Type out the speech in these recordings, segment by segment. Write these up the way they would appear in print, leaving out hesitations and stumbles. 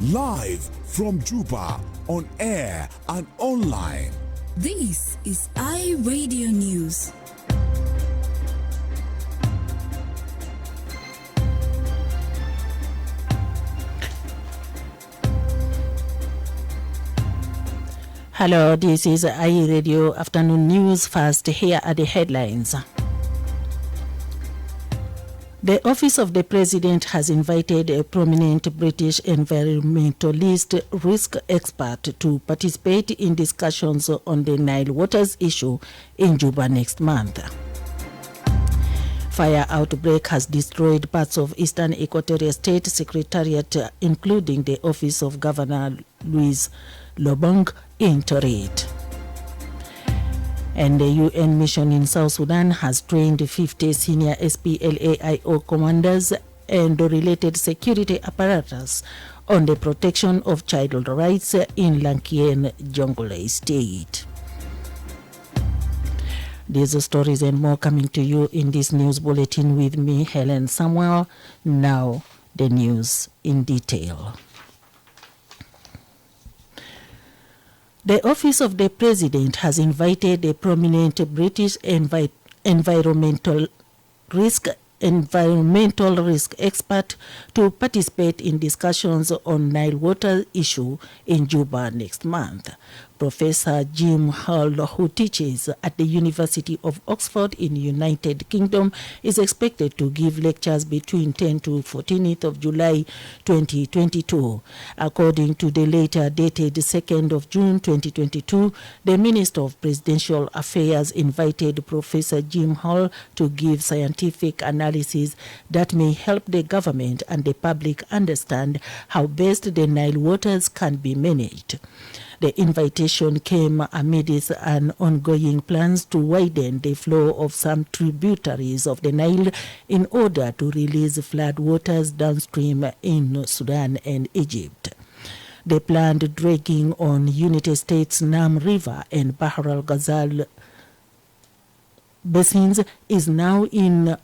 Live from Juba, on air and online. This is iRadio News. Hello, this is iRadio Afternoon News. First, here are the headlines. The Office of the President has invited a prominent British environmentalist risk expert to participate in discussions on the Nile waters issue in Juba next month. Fire outbreak has destroyed parts of Eastern Equatorial State Secretariat, including the office of Governor Louis Lobong in Torit. And the UN mission in South Sudan has trained 50 senior SPLAIO commanders and related security apparatus on the protection of child rights in Lankien, Jonglei State. These stories and more coming to you in this news bulletin with me, Helen Samuel. Now, the news in detail. The Office of the President has invited a prominent British environmental risk expert to participate in discussions on Nile water issue in Juba next month. Professor Jim Hall, who teaches at the University of Oxford in the United Kingdom, is expected to give lectures between 10 to 14th of July 2022. According to the letter dated 2nd of June 2022, the Minister of Presidential Affairs invited Professor Jim Hall to give scientific analysis that may help the government and the public understand how best the Nile waters can be managed. The invitation came amidst an ongoing plans to widen the flow of some tributaries of the Nile in order to release flood waters downstream in Sudan and Egypt. The planned dredging on United States Nam River and Bahr al-Ghazal basins is now in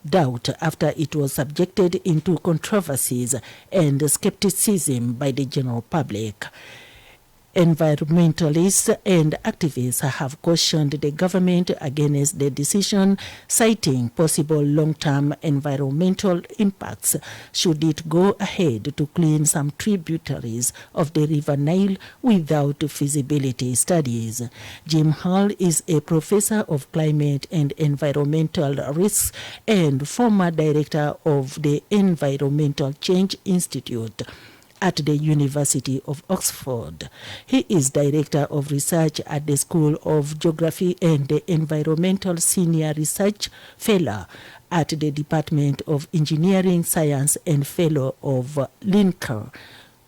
doubt after it was subjected into controversies and skepticism by the general public. Environmentalists and activists have cautioned the government against the decision, citing possible long-term environmental impacts should it go ahead to clean some tributaries of the River Nile without feasibility studies. Jim Hall is a professor of climate and environmental risks and former director of the Environmental Change Institute at the University of Oxford. He is Director of Research at the School of Geography and the Environmental Senior Research Fellow at the Department of Engineering Science and Fellow of Lincoln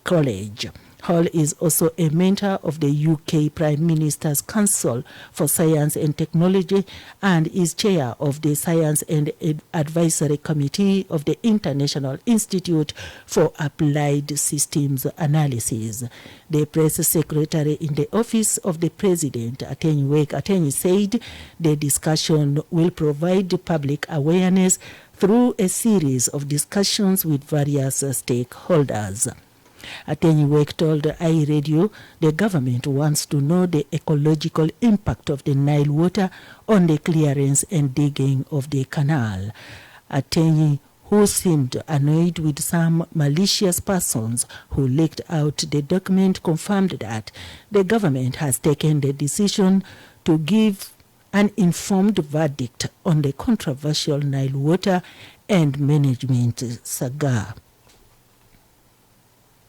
College. Hall is also a mentor of the UK Prime Minister's Council for Science and Technology and is chair of the Science and Advisory Committee of the International Institute for Applied Systems Analysis. The press secretary in the Office of the President, Atenyi said the discussion will provide public awareness through a series of discussions with various stakeholders. Atenyi told iRadio the government wants to know the ecological impact of the Nile water on the clearance and digging of the canal. Atenyi, who seemed annoyed with some malicious persons who leaked out the document, confirmed that the government has taken the decision to give an informed verdict on the controversial Nile water and management saga.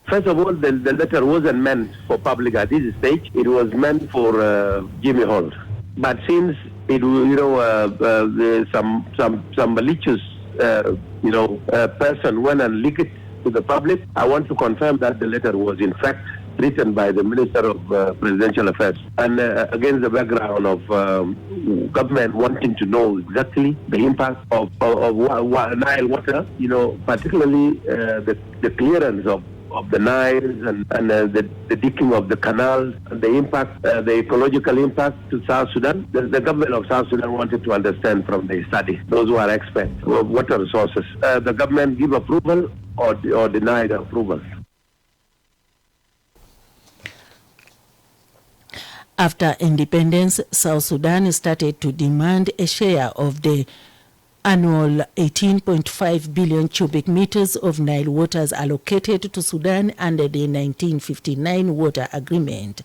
First of all, the letter wasn't meant for public at this stage. It was meant for Jimmy Hall. But since it, some malicious, person went and leaked it to the public, I want to confirm that the letter was in fact written by the Minister of Presidential Affairs, and against the background of government wanting to know exactly the impact of Nile water, particularly the clearance of the Nile and the digging of the canals, the impact, the ecological impact to South Sudan. The government of South Sudan wanted to understand from the study, those who are experts, what are resources. The government give approval or deny the approval. After independence, South Sudan started to demand a share of the annual 18.5 billion cubic meters of Nile waters allocated to Sudan under the 1959 Water Agreement.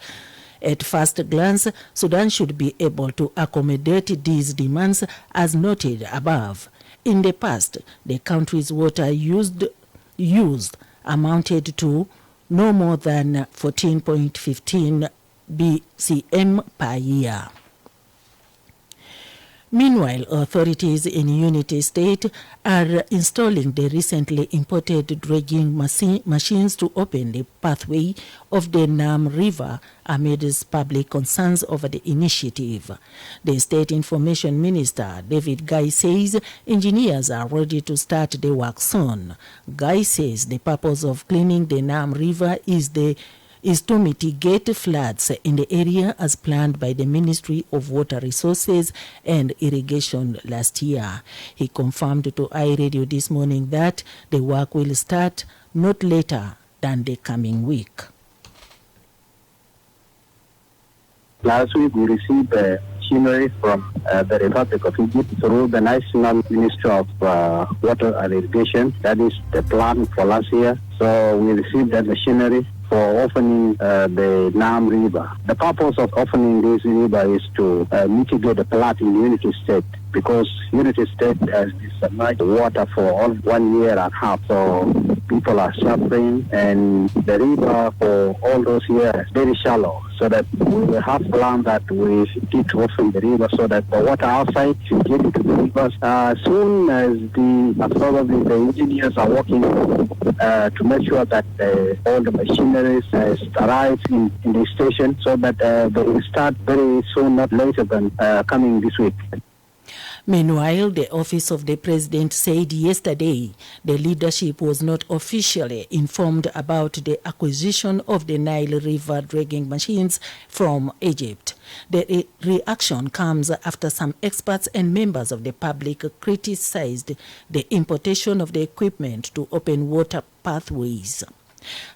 At first glance, Sudan should be able to accommodate these demands as noted above. In the past, the country's water used amounted to no more than 14.15 BCM per year. Meanwhile, authorities in Unity State are installing the recently imported dredging machines to open the pathway of the Nile River amid public concerns over the initiative. The State Information Minister, David Guy, says engineers are ready to start the work soon. Guy says the purpose of cleaning the Nile River is to mitigate floods in the area as planned by the Ministry of Water Resources and Irrigation last year. He confirmed to iRadio this morning that the work will start not later than the coming week. Last week we received machinery from the Republic of Egypt through the National Ministry of Water and Irrigation. That is the plan for last year. So we received that machinery for opening the Nile River. The purpose of opening this river is to mitigate the flood in Unity State, because Unity State has this much water for all 1 year and a half. So people are suffering, and the river for all those years is very shallow. So that we have planned that we should keep open the river so that the water outside should get into the rivers. As soon as probably the engineers are working to make sure that all the machineries arrive in the station, so that they will start very soon, not later than coming this week. Meanwhile, the Office of the President said yesterday the leadership was not officially informed about the acquisition of the Nile River dredging machines from Egypt. The reaction comes after some experts and members of the public criticized the importation of the equipment to open water pathways.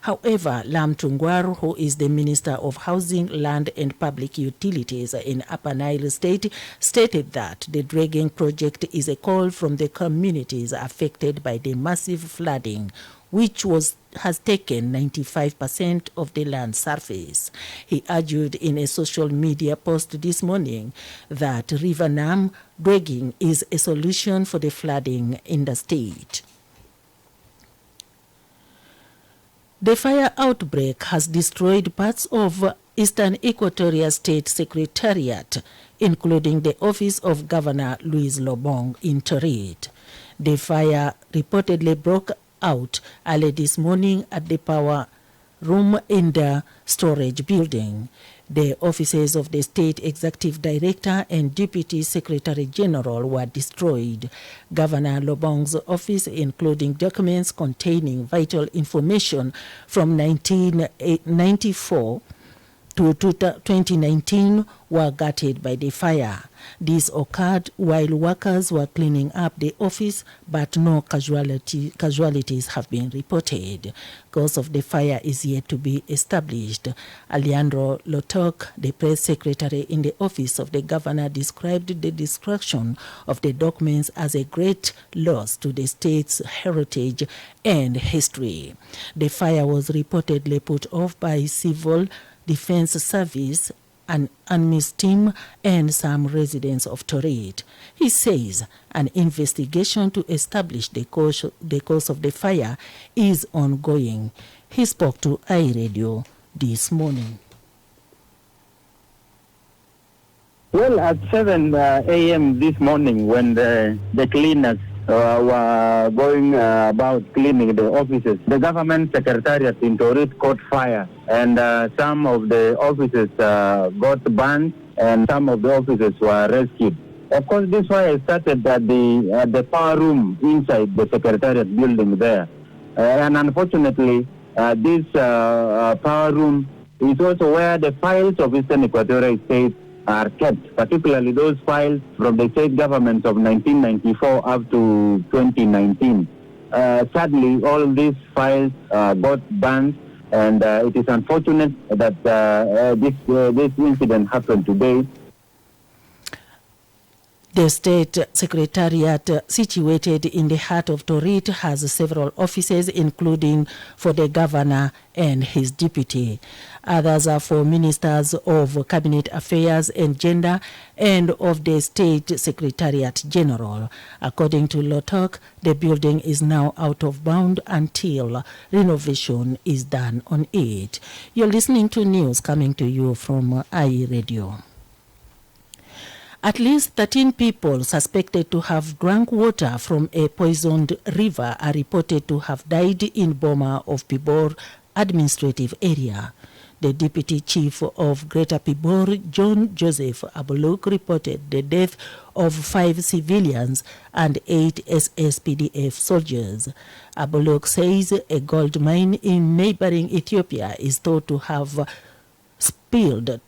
However, Lam Tungwaru, who is the Minister of Housing, Land and Public Utilities in Upper Nile State, stated that the dredging project is a call from the communities affected by the massive flooding, which has taken 95% of the land surface. He argued in a social media post this morning that River Nile dredging is a solution for the flooding in the state. The fire outbreak has destroyed parts of Eastern Equatoria State Secretariat, including the office of Governor Louis Lobong in Torit. The fire reportedly broke out early this morning at the power room in the storage building. The offices of the State Executive Director and Deputy Secretary General were destroyed. Governor Lobong's office, including documents containing vital information from 1994 to 2019, were gutted by the fire. This occurred while workers were cleaning up the office, but no casualties have been reported. Cause of the fire is yet to be established. Alejandro Lotok, the press secretary in the office of the governor, described the destruction of the documents as a great loss to the state's heritage and history. The fire was reportedly put off by Civil Defense Service, an UNMISS team, and some residents of Torit. He says an investigation to establish the cause of the fire is ongoing. He spoke to iRadio this morning. Well, at 7 a.m. this morning, when the cleaners were going about cleaning the offices, the government secretariat in Torit caught fire, and some of the offices got burned, and some of the offices were rescued. Of course, this fire started at the power room inside the secretariat building there, and unfortunately, this power room is also where the files of Eastern Equatorial State are kept, particularly those files from the state governments of 1994 up to 2019. Sadly, all these files got burned, And it is unfortunate that this incident happened today. The state secretariat, situated in the heart of Torit, has several offices, including for the governor and his deputy. Others are for ministers of cabinet affairs and gender and of the state secretariat general. According to Lotok, the building is now out of bound until renovation is done on it. You're listening to news coming to you from iRadio. At least 13 people suspected to have drunk water from a poisoned river are reported to have died in Boma of Pibor administrative area. The deputy chief of Greater Pibor, John Joseph Abuluk, reported the death of 5 civilians and 8 SSPDF soldiers. Abuluk says a gold mine in neighboring Ethiopia is thought to have spilled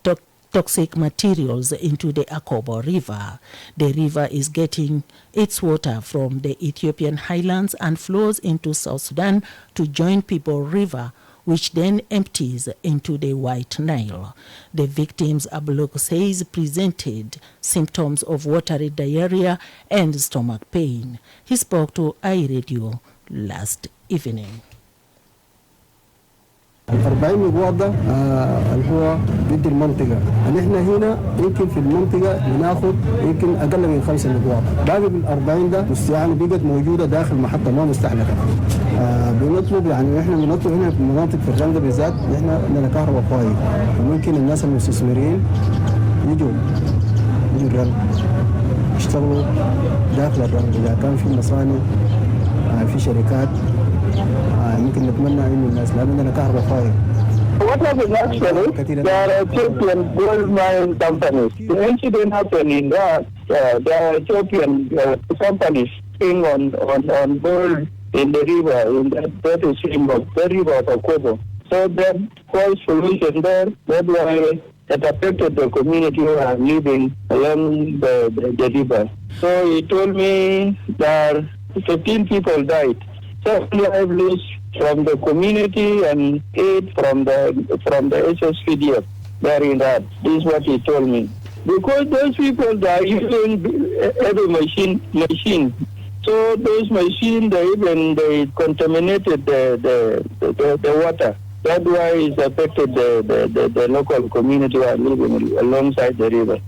toxic materials into the Akobo River. The river is getting its water from the Ethiopian highlands and flows into South Sudan to join Pibor River, which then empties into the White Nile. The victims, Abulok says, presented symptoms of watery diarrhea and stomach pain. He spoke to iRadio last evening. 40 مجوار ده اللي هو ضد المنطقة. نحن هنا يمكن في المنطقة بناخد يمكن أقل من 5 مجوار. باقي من 40 ده يعني بقت موجودة داخل محطة ما مستهلكة. بنطلب يعني احنا بنطلب هنا في المناطق في الرنده بالذات احنا عندنا كهرباء فايض. وممكن الناس المستثمرين يجوا الرنده يشتغلوا داخل الرنده إذا كان في مصانع في شركات ممكن نتمنى إنه الناس لأن عندنا كهرباء فايض. What happened actually, there are Ethiopian gold mine companies. The incident happened in that there are Ethiopian companies being on gold in the river, in that is the river of Akobo. So that caused pollution there. That's why it affected the community who are living along the river. So he told me that 15 people died. 75 lives from the community and 8 from the SSPDF. There in that. This is what he told me. Because those people that are using every machine. So those machines they contaminated the water. That's why it's affected the local community who are living alongside the river.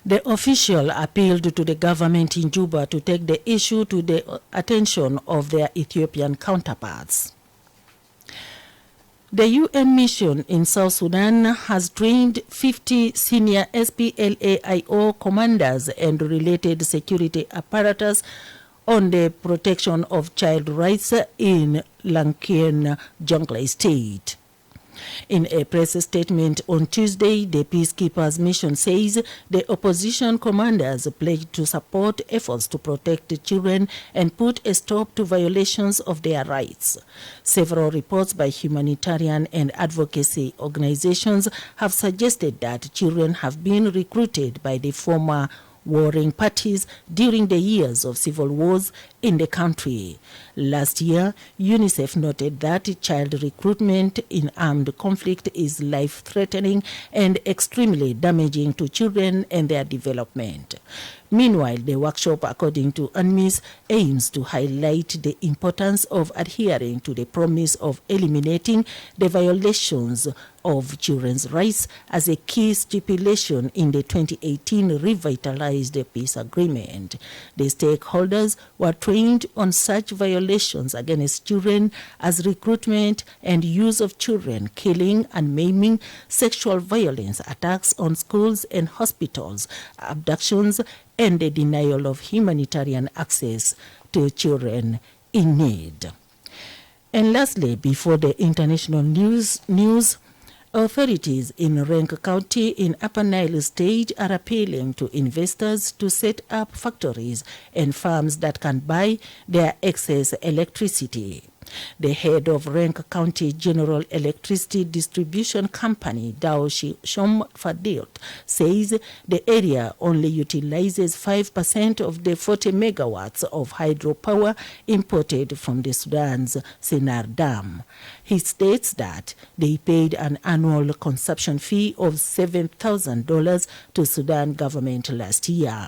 The official appealed to the government in Juba to take the issue to the attention of their Ethiopian counterparts. The UN mission in South Sudan has trained 50 senior SPLA-IO commanders and related security apparatus on the protection of child rights in Lankien, Jonglei State. In a press statement on Tuesday, the Peacekeepers Mission says the opposition commanders pledged to support efforts to protect children and put a stop to violations of their rights. Several reports by humanitarian and advocacy organizations have suggested that children have been recruited by the former warring parties during the years of civil wars in the country. Last year, UNICEF noted that child recruitment in armed conflict is life-threatening and extremely damaging to children and their development. Meanwhile, the workshop, according to UNMISS, aims to highlight the importance of adhering to the promise of eliminating the violations of children's rights as a key stipulation in the 2018 revitalized peace agreement. The stakeholders were trained on such violations against children as recruitment and use of children, killing and maiming, sexual violence, attacks on schools and hospitals, abductions, and the denial of humanitarian access to children in need. And lastly, before the international news, authorities in Renk County in Upper Nile State are appealing to investors to set up factories and farms that can buy their excess electricity. The head of Rank County General Electricity Distribution Company, Dao Shom Fadilt, says the area only utilizes 5% of the 40 megawatts of hydropower imported from the Sudan's Sennar Dam. He states that they paid an annual consumption fee of $7,000 to Sudan government last year.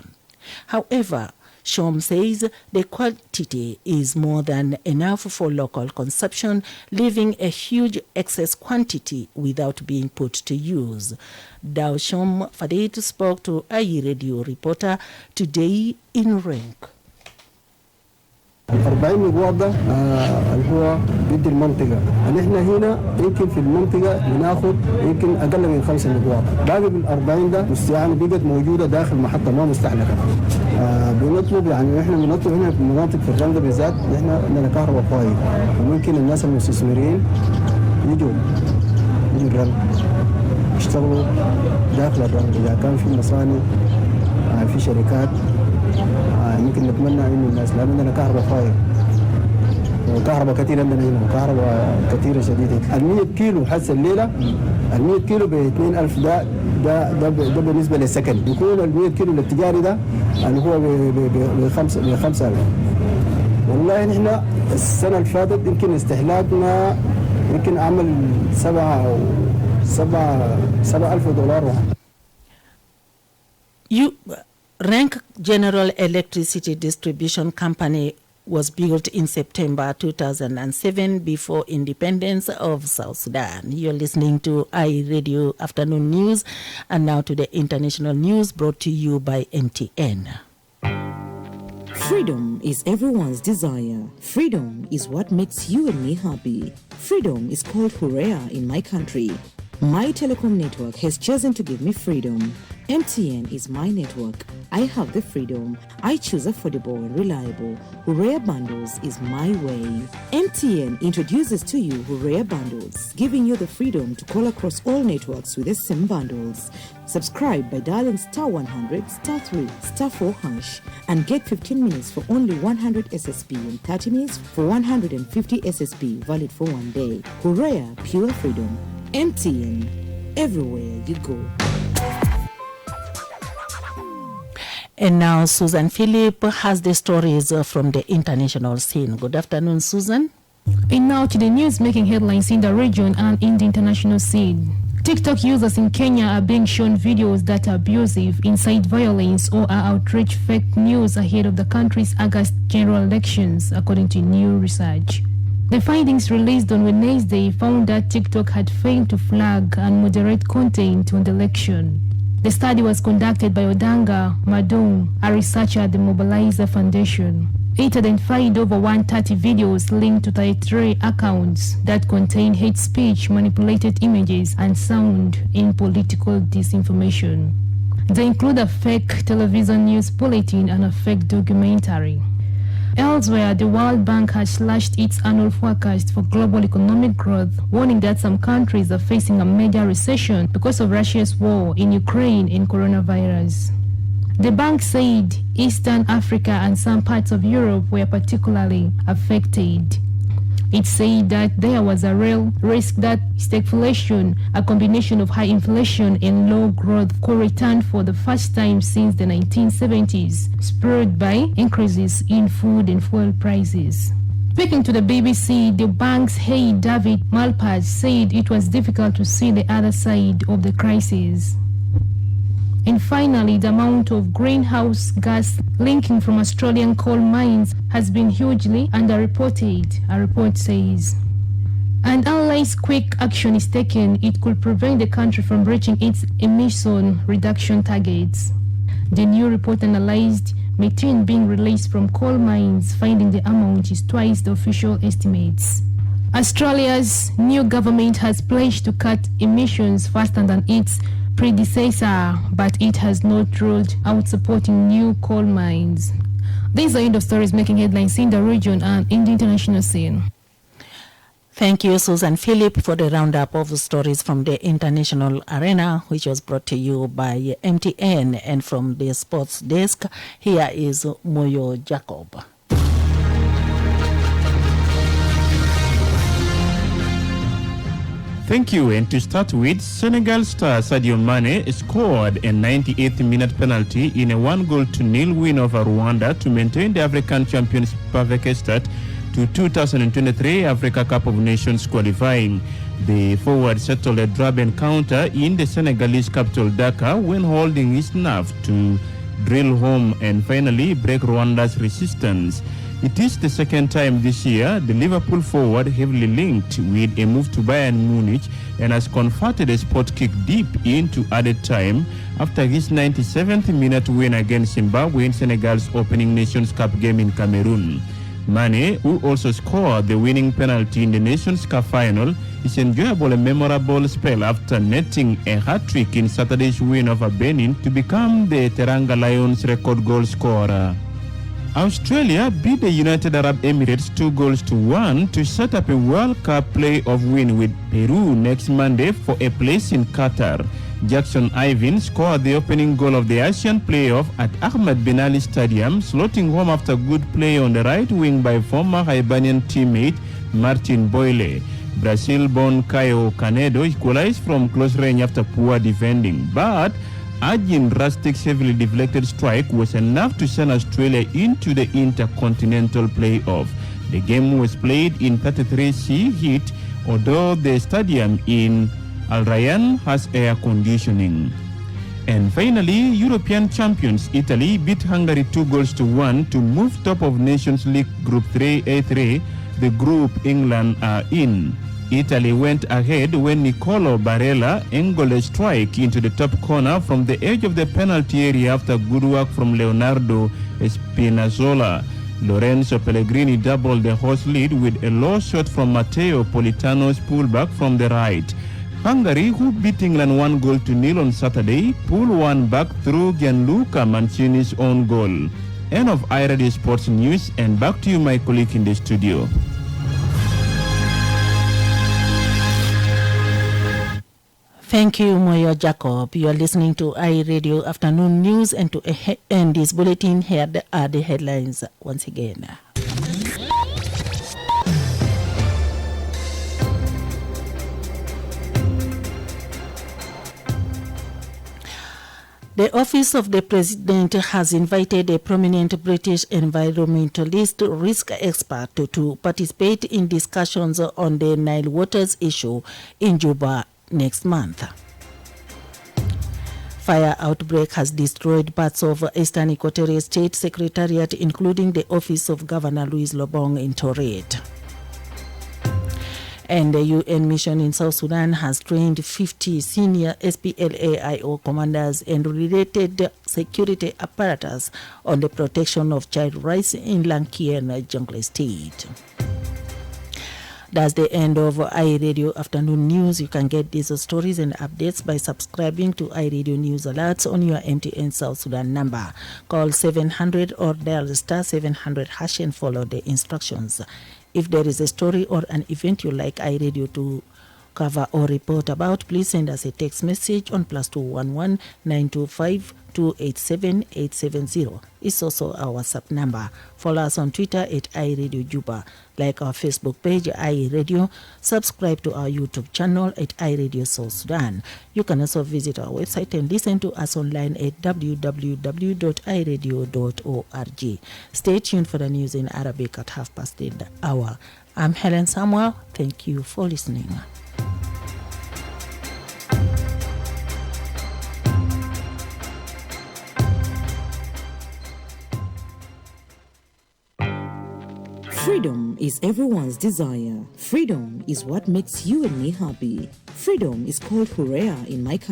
However, Shom says the quantity is more than enough for local consumption, leaving a huge excess quantity without being put to use. Dao Shom Fadit spoke to IE radio reporter today in Rank. 40 ميجاوات ده اللي هو بيدي المنطقه، نحن هنا يمكن في المنطقه بناخد يمكن اقل من 5 ميجاوات، باقي بال 40 ده مستعان بقت موجوده داخل محطه ما مستهلكه. بنطلب يعني احنا بنطلب هنا في مناطق في الرنده بالذات نحن عندنا كهرباء فايض، وممكن الناس المستثمرين يجوا الرنده يشتغلوا داخل الرنده، اذا كان في مصانع في شركات يمكن نتمنى انه الناس لان عندنا كهرباء فايض وكهرباء كثير عندنا هنا وكهرباء كثيره شديده. ال 100 كيلو حتى الليله ال 100 كيلو ب 2000 ده بالنسبه للسكن، يكون ال 100 كيلو التجاري ده اللي هو ب 5000. والله نحن السنه اللي فاتت يمكن استهلاكنا يمكن عمل 7000 دولار. Rank General Electricity Distribution Company was built in September 2007 before independence of South Sudan. You're listening to iRadio Afternoon News, and now to the international news brought to you by MTN. Freedom is everyone's desire. Freedom is what makes you and me happy. Freedom is called Hooray in my country. My telecom network has chosen to give me freedom. MTN is my network. I have the freedom. I choose affordable and reliable. Hooray Bundles is my way. MTN introduces to you Hooray Bundles, giving you the freedom to call across all networks with the same bundles. Subscribe by dialing *100 *3 *4 hash and get 15 minutes for only 100 SSB and 30 minutes for 150 SSB, valid for 1 day. Hooray, pure freedom. MTN, everywhere you go. And now Susan Philip has the stories from the international scene. Good afternoon, Susan. And now to the news making headlines in the region and in the international scene. TikTok users in Kenya are being shown videos that are abusive, incite violence, or are outrage fake news ahead of the country's August general elections, according to new research. The findings released on Wednesday found that TikTok had failed to flag and moderate content on the election. The study was conducted by Odanga Madong, a researcher at the Mobilizer Foundation. It identified over 130 videos linked to 33 accounts that contain hate speech, manipulated images, and sound in political disinformation. They include a fake television news bulletin and a fake documentary. Elsewhere, the World Bank has slashed its annual forecast for global economic growth, warning that some countries are facing a major recession because of Russia's war in Ukraine and coronavirus. The bank said Eastern Africa and some parts of Europe were particularly affected. It said that there was a real risk that stagflation, a combination of high inflation and low growth, could return for the first time since the 1970s, spurred by increases in food and fuel prices. Speaking to the BBC, the bank's head David Malpass said it was difficult to see the other side of the crisis. And finally, the amount of greenhouse gas leaking from Australian coal mines has been hugely underreported, a report says. And unless quick action is taken, it could prevent the country from reaching its emission reduction targets. The new report analyzed methane being released from coal mines, finding the amount is twice the official estimates. Australia's new government has pledged to cut emissions faster than its predecessor, but it has not ruled out supporting new coal mines. These are end of stories making headlines in the region and in the international scene. Thank you, Susan Philip, for the roundup of stories from the international arena, which was brought to you by MTN. And from the sports desk, here is Moyo Jacob. Thank you. And to start with, Senegal star Sadio Mane scored a 98th minute penalty in a 1-0 win over Rwanda to maintain the African champions' perfect start to 2023 Africa Cup of Nations qualifying. The forward settled a drab encounter in the Senegalese capital Dakar when holding his nerve to drill home and finally break Rwanda's resistance. It is the second time this year the Liverpool forward heavily linked with a move to Bayern Munich and has converted a spot kick deep into added time after his 97th minute win against Zimbabwe in Senegal's opening Nations Cup game in Cameroon. Mane, who also scored the winning penalty in the Nations Cup final, is enjoyable a memorable spell after netting a hat-trick in Saturday's win over Benin to become the Teranga Lions' record goal scorer. Australia beat the United Arab Emirates 2-1 to set up a World Cup playoff win with Peru next Monday for a place in Qatar. Jackson Ivan scored the opening goal of the Asian playoff at Ahmed Ben Ali Stadium, slotting home after good play on the right wing by former Hibernian teammate Martin Boyle. Brazil-born Caio Canedo equalized from close range after poor defending, but Argin Rustic's heavily deflected strike was enough to send Australia into the intercontinental playoff. The game was played in 33C heat, although the stadium in Al Rayyan has air conditioning. And finally, European champions Italy beat Hungary 2-1 to move top of Nations League Group 3A3, the group England are in. Italy went ahead when Nicolo Barella angled a strike into the top corner from the edge of the penalty area after good work from Leonardo Spinazzola. Lorenzo Pellegrini doubled the host lead with a low shot from Matteo Politano's pullback from the right. Hungary, who beat England 1-0 on Saturday, pulled one back through Gianluca Mancini's own goal. End of iRadio Sports News, and back to you, my colleague in the studio. Thank you, Moyo Jacob. You are listening to iRadio Afternoon News, and to end this bulletin, here are the headlines once again. The Office of the President has invited a prominent British environmentalist risk expert to participate in discussions on the Nile waters issue in Juba next month. Fire outbreak has destroyed parts of Eastern Equatorial State Secretariat, including the office of Governor Louis Lobong in Toret. And the UN mission in South Sudan has trained 50 senior SPLA-IO commanders and related security apparatus on the protection of child rights in Lankien Jungle State. That's the end of iRadio Afternoon News. You can get these stories and updates by subscribing to iRadio News Alerts on your MTN South Sudan number. Call 700 or dial *700# and follow the instructions. If there is a story or an event you like iRadio to cover or report about, please send us a text message on +211 925 287 870. It's also our WhatsApp number. Follow us on Twitter at iRadio Juba. Like our Facebook page, iRadio. Subscribe to our YouTube channel at iRadio South Sudan. You can also visit our website and listen to us online at www.iradio.org. Stay tuned for the news in Arabic at 8:30. I'm Helen Samuel. Thank you for listening. Freedom is everyone's desire. Freedom is what makes you and me happy. Freedom is called Hooray in my country.